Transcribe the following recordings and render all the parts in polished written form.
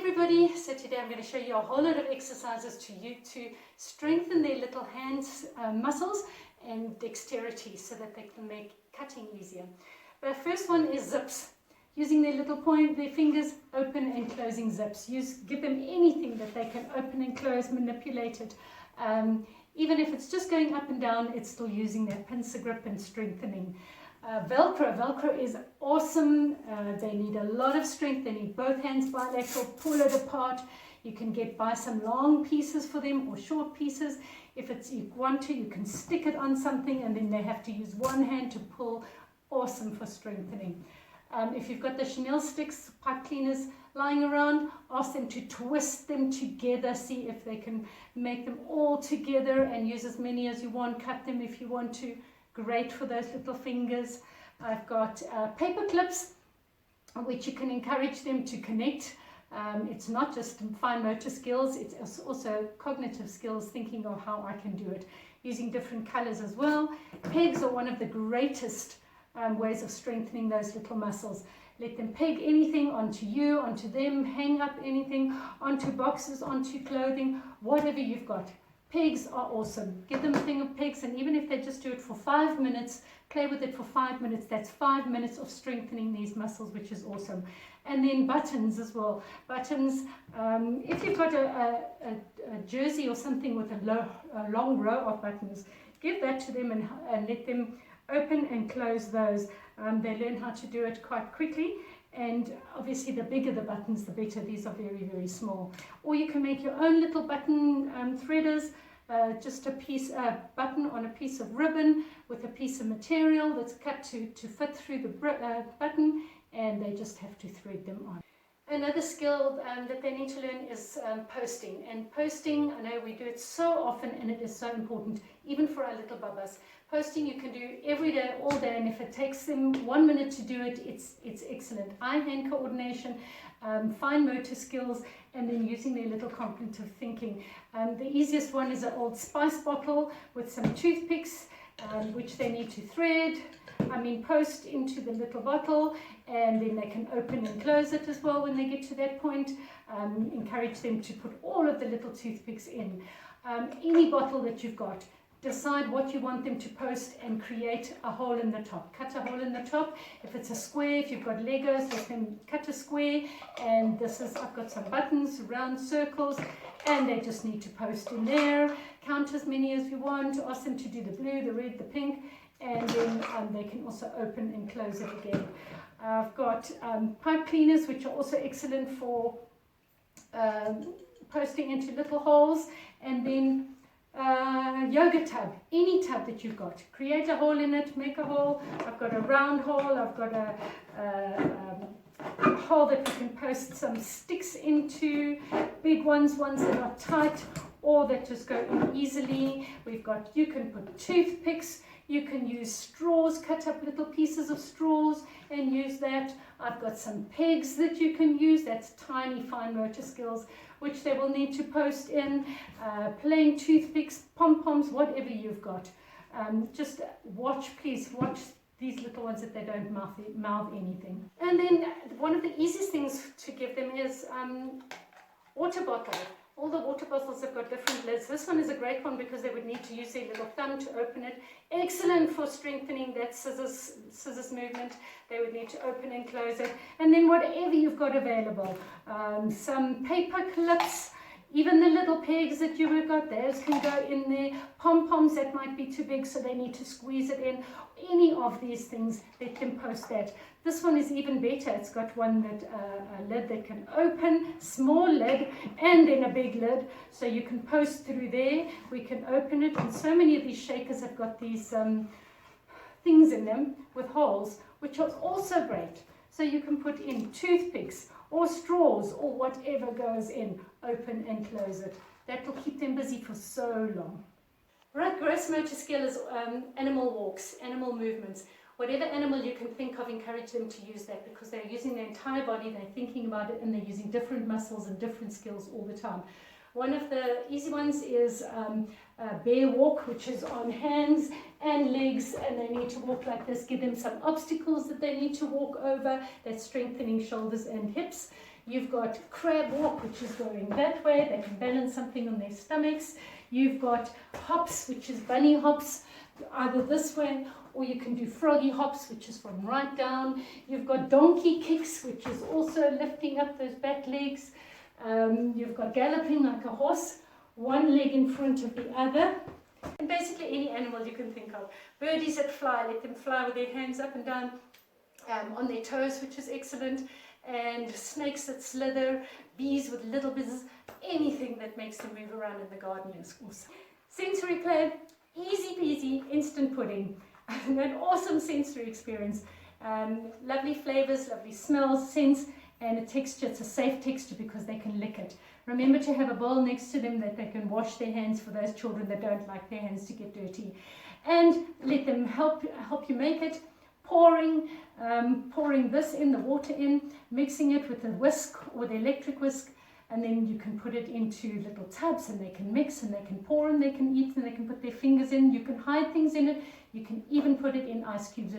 everybody, so today I'm going to show you a whole lot of exercises to strengthen their little hands muscles and dexterity so that they can make cutting easier. The first one is zips, using their little their fingers, open and closing zips. Give them anything that they can open and close, manipulate it. Even if it's just going up and down, it's still using their pincer grip and strengthening. Velcro is awesome. They need a lot of strength. They need both hands bilateral, pull it apart. You can buy some long pieces for them or short pieces. If you want to, you can stick it on something and then they have to use one hand to pull. Awesome for strengthening. If you've got the Chanel sticks, pipe cleaners lying around, ask them to twist them together. See if they can make them all together and use as many as you want. Cut them if you want to. Great for those little fingers. I've got paper clips, which you can encourage them to connect. It's not just fine motor skills, it's also cognitive skills, thinking of how I can do it, using different colors as well. Pegs are one of the greatest ways of strengthening those little muscles. Let them peg anything onto you, onto them, hang up anything, onto boxes, onto clothing, whatever you've got. Pegs are awesome. Give them a thing of pegs, and even if they just do it for 5 minutes, play with it for 5 minutes, that's 5 minutes of strengthening these muscles, which is awesome. And then buttons as well. Buttons, if you've got a jersey or something with a long row of buttons, give that to them and let them open and close those. They learn how to do it quite quickly. And obviously the bigger the buttons, the better. These are very, very small. Or you can make your own little button threaders, just a button on a piece of ribbon with a piece of material that's cut to fit through the button, and they just have to thread them on. Another skill that they need to learn is posting. And posting, I know we do it so often and it is so important, even for our little bubbas. Posting you can do every day, all day, and if it takes them 1 minute to do it, it's excellent. Eye-hand coordination, fine motor skills, and then using their little cognitive thinking. The easiest one is an Old Spice bottle with some toothpicks, which they need to post into the little bottle, and then they can open and close it as well when they get to that point. Encourage them to put all of the little toothpicks in. Any bottle that you've got, decide what you want them to post and create a hole in the top. Cut a hole in the top. If it's a square, if you've got Legos, let them cut a square. And I've got some buttons, round circles, and they just need to post in there. Count as many as you want. Ask them to do the blue, the red, the pink, and then they can also open and close it again. I've got pipe cleaners, which are also excellent for posting into little holes, and then yoga tub, any tub that you've got, create a hole in it, make a hole. I've got a round hole, I've got a hole that we can post some sticks into, big ones that are tight or that just go in easily. You can put toothpicks, you can use straws, cut up little pieces of straws and use that. I've got some pegs that you can use, that's tiny fine motor skills, which they will need to post in, plain toothpicks, pom-poms, whatever you've got. Just please watch these little ones that they don't mouth anything. And then one of the easiest things to give them is water bottle. All the water bottles have got different lids. This one is a great one because they would need to use their little thumb to open it. Excellent for strengthening that scissors movement. They would need to open and close it. And then whatever you've got available. Some paper clips, even the little pegs that you have got, those can go in there. Pom-poms that might be too big, so they need to squeeze it in. Any of these things, they can post that. This one is even better. It's got a lid that can open, small lid, and then a big lid, so you can post through there. We can open it, and so many of these shakers have got these things in them with holes, which are also great. So you can put in toothpicks or straws or whatever goes in, open and close it. That will keep them busy for so long. Right, gross motor skill is animal walks, animal movements. Whatever animal you can think of, encourage them to use that because they're using their entire body, they're thinking about it, and they're using different muscles and different skills all the time. One of the easy ones is a bear walk, which is on hands and legs, and they need to walk like this. Give them some obstacles that they need to walk over. That's strengthening shoulders and hips. You've got crab walk, which is going that way. They can balance something on their stomachs. You've got hops, which is bunny hops, either this way, or you can do froggy hops, which is from right down. You've got donkey kicks, which is also lifting up those back legs. You've got galloping like a horse, one leg in front of the other. And basically any animal you can think of. Birdies that fly, let them fly with their hands up and down on their toes, which is excellent. And snakes that slither, bees with little bits, anything that makes them move around in the garden is awesome. Sensory play, easy peasy, instant pudding. An awesome sensory experience. Lovely flavors, lovely smells, scents, and a texture. It's a safe texture because they can lick it. Remember to have a bowl next to them that they can wash their hands for those children that don't like their hands to get dirty. And let them help you make it. Pouring this in, the water in, mixing it with the whisk or the electric whisk, and then you can put it into little tubs and they can mix and they can pour and they can eat and they can put their fingers in. You can hide things in it. You can even put it in ice cubes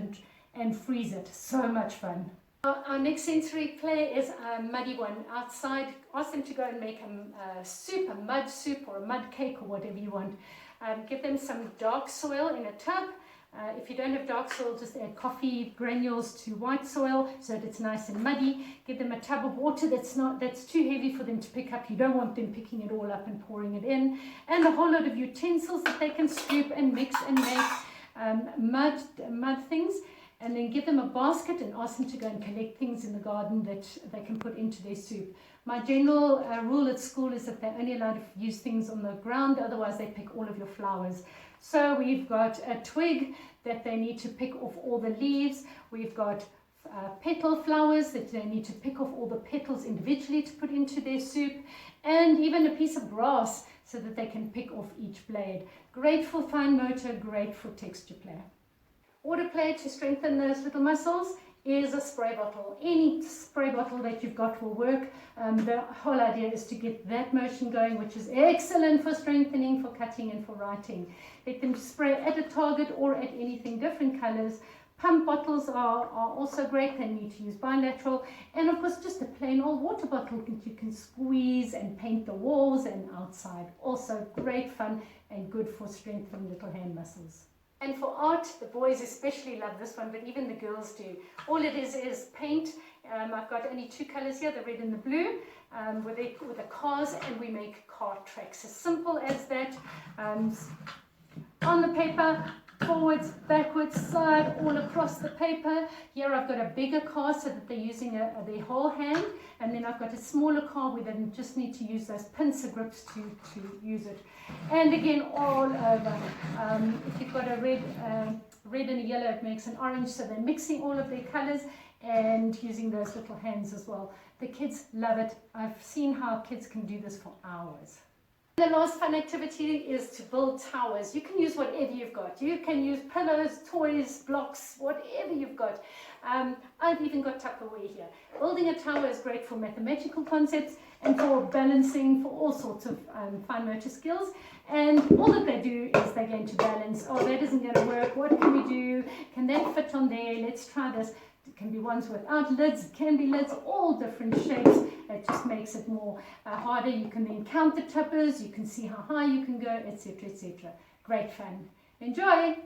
and freeze it. So much fun. Our next sensory play is a muddy one. Outside, ask them to go and make a soup, a mud soup or a mud cake or whatever you want. Give them some dark soil in a tub. If you don't have dark soil, just add coffee granules to white soil so that it's nice and muddy. Give them a tub of water that's too heavy for them to pick up. You don't want them picking it all up and pouring it in. And a whole lot of utensils that they can scoop and mix and make mud things. And then give them a basket and ask them to go and collect things in the garden that they can put into their soup. My general rule at school is that they're only allowed to use things on the ground, otherwise they pick all of your flowers. So we've got a twig that they need to pick off all the leaves. We've got petal flowers that they need to pick off all the petals individually to put into their soup, and even a piece of grass so that they can pick off each blade. Great for fine motor, great for texture play. Water play to strengthen those little muscles is a spray bottle. Any spray bottle that you've got will work. The whole idea is to get that motion going, which is excellent for strengthening, for cutting and for writing. Let them spray at a target or at anything, different colors. Pump bottles are also great. They need to use bilateral. And of course, just a plain old water bottle that you can squeeze and paint the walls and outside. Also great fun and good for strengthening little hand muscles. And for art, the boys especially love this one, but even the girls do. All it is paint. I've got only two colors here, the red and the blue, with the cars, and we make car tracks. As simple as that. On the paper, forwards, backwards, side, all across the paper. Here I've got a bigger car so that they're using their whole hand, and then I've got a smaller car where they just need to use those pincer grips to use it. And again, all over. If you've got a red and a yellow, it makes an orange, so they're mixing all of their colors and using those little hands as well. The kids love it. I've seen how kids can do this for hours. The last fun activity is to build towers. You can use whatever you've got. You can use pillows, toys, blocks, whatever you've got. I've even got Tupperware here. Building a tower is great for mathematical concepts and for balancing, for all sorts of fine motor skills. And all that they do is they're going to balance. Oh, that isn't going to work. What can we do? Can that fit on there? Let's try this. It can be ones without lids, it can be lids, all different shapes. It just makes it more harder. You can then count the tippers, you can see how high you can go, etc., etc. Great fun. Enjoy!